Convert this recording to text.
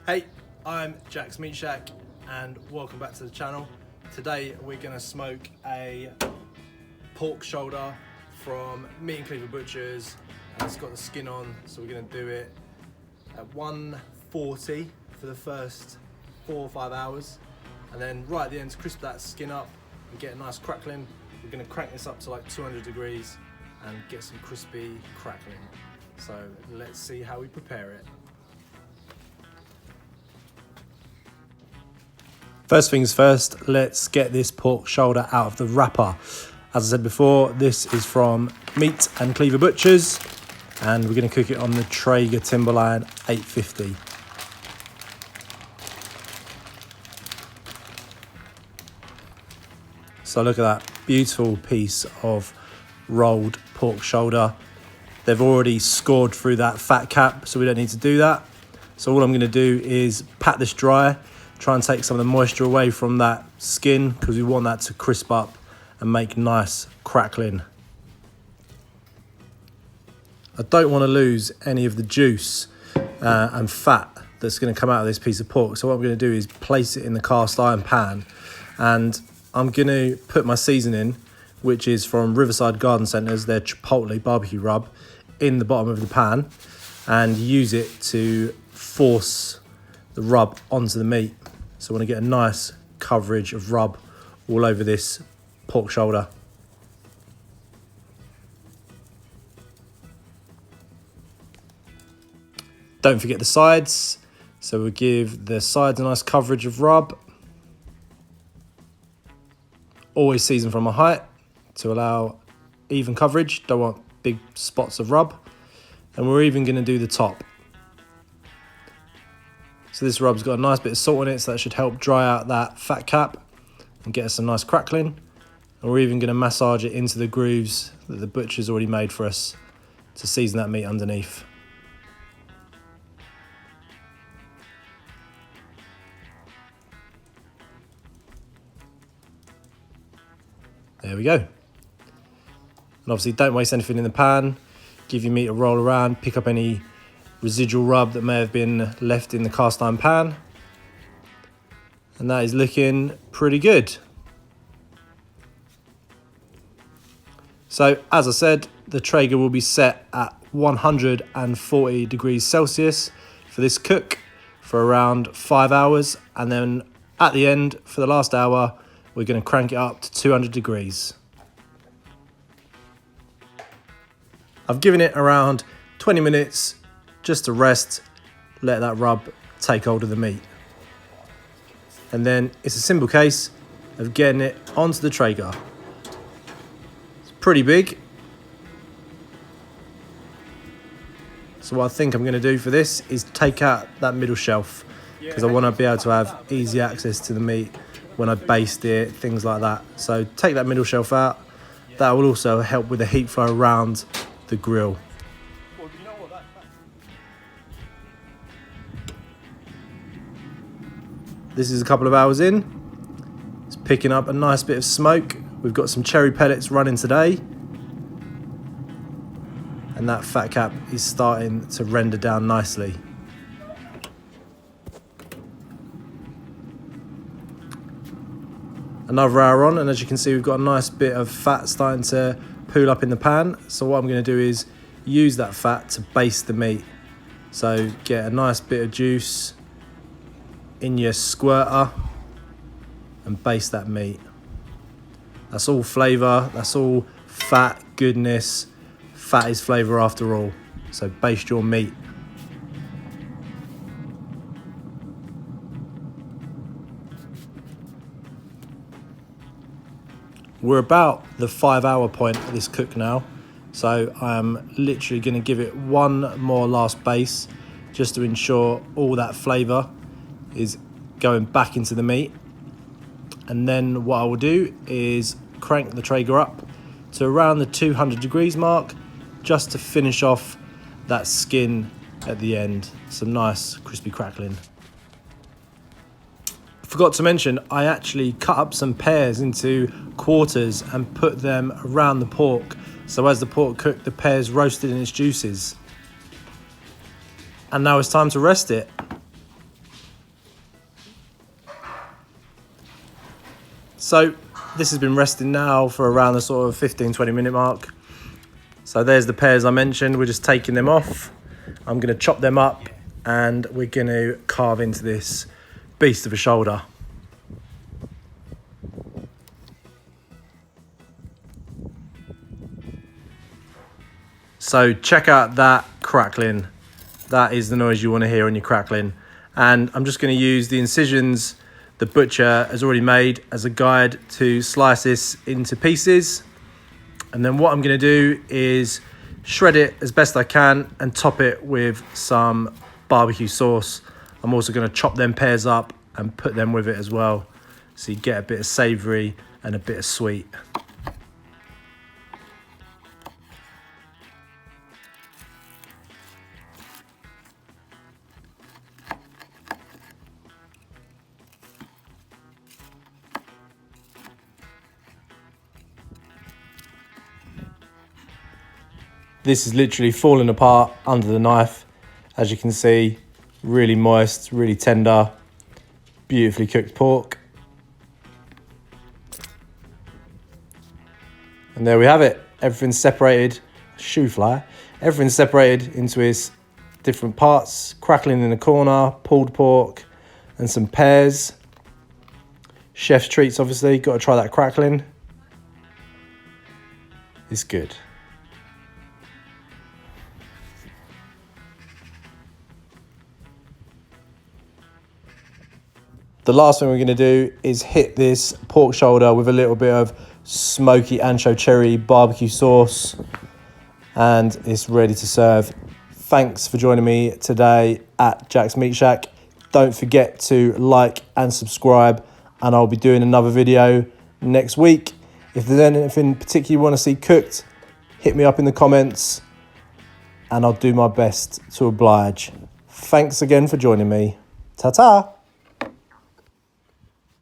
Hey, I'm Jack's Meat Shack and welcome back to the channel. Today we're going to smoke a pork shoulder from Meat Cleaver Butchers, and it's got the skin on, so we're going to do it at 140 for the first 4 or 5 hours, and then right at the end to crisp that skin up and get a nice crackling, we're going to crank this up to like 200 degrees and get some crispy crackling. So let's see how we prepare it. First things first, let's get this pork shoulder out of the wrapper. As I said before, this is from Meat and Cleaver Butchers, and we're going to cook it on the Traeger Timberline 850. So look at that beautiful piece of rolled pork shoulder. They've already scored through that fat cap, so we don't need to do that. So all I'm going to do is pat this dry, try and take some of the moisture away from that skin, because we want that to crisp up and make nice crackling. I don't want to lose any of the juice and fat that's going to come out of this piece of pork. So what I'm going to do is place it in the cast iron pan, and I'm going to put my seasoning, which is from Riverside Garden Centres, their chipotle barbecue rub, in the bottom of the pan, and use it to force the rub onto the meat. So I want to get a nice coverage of rub all over this pork shoulder. Don't forget the sides. So we'll give the sides a nice coverage of rub. Always season from a height to allow even coverage. Don't want big spots of rub. And we're even going to do the top. So this rub's got a nice bit of salt in it, so that should help dry out that fat cap and get us some nice crackling. And we're even going to massage it into the grooves that the butcher's already made for us to season that meat underneath. There we go. And obviously don't waste anything in the pan. Give your meat a roll around, pick up any residual rub that may have been left in the cast iron pan. And that is looking pretty good. So as I said, the Traeger will be set at 140 degrees Celsius for this cook for around 5 hours. And then at the end, for the last hour, we're going to crank it up to 200 degrees. I've given it around 20 minutes just to rest, let that rub take hold of the meat. And then it's a simple case of getting it onto the Traeger. It's pretty big. So what I think I'm going to do for this is take out that middle shelf, because I want to be able to have easy access to the meat when I baste it, things like that. So take that middle shelf out. That will also help with the heat flow around the grill. This is a couple of hours in. It's picking up a nice bit of smoke. We've got some cherry pellets running today. And that fat cap is starting to render down nicely. Another hour on, and as you can see, we've got a nice bit of fat starting to pool up in the pan. So what I'm going to do is use that fat to baste the meat. So get a nice bit of juice in your squirter and baste that meat. That's all flavour, that's all fat goodness. Fat is flavour after all. So baste your meat. We're about the 5 hour point of this cook now. So I'm literally going to give it one more last base just to ensure all that flavour is going back into the meat. And then what I will do is crank the Traeger up to around the 200 degrees mark, just to finish off that skin at the end. Some nice crispy crackling. Forgot to mention, I actually cut up some pears into quarters and put them around the pork. So as the pork cooked, the pears roasted in its juices. And now it's time to rest it. So this has been resting now for around the sort of 15-20 minute mark. So there's the pears I mentioned. We're just taking them off. I'm going to chop them up and we're going to carve into this beast of a shoulder. So check out that crackling. That is the noise you want to hear when you're crackling. And I'm just going to use the incisions the butcher has already made as a guide to slice this into pieces. And then what I'm going to do is shred it as best I can and top it with some barbecue sauce. I'm also going to chop them pears up and put them with it as well, so you get a bit of savoury and a bit of sweet. This is literally falling apart under the knife. As you can see, really moist, really tender, beautifully cooked pork. And there we have it. Everything's separated, shoe fly. Everything's separated into its different parts. Crackling in the corner, pulled pork, and some pears. Chef's treats, obviously. Got to try that crackling. It's good. The last thing we're going to do is hit this pork shoulder with a little bit of smoky ancho cherry barbecue sauce, and it's ready to serve. Thanks for joining me today at Jack's Meat Shack. Don't forget to like and subscribe, and I'll be doing another video next week. If there's anything particular you want to see cooked, hit me up in the comments and I'll do my best to oblige. Thanks again for joining me. Ta-ta!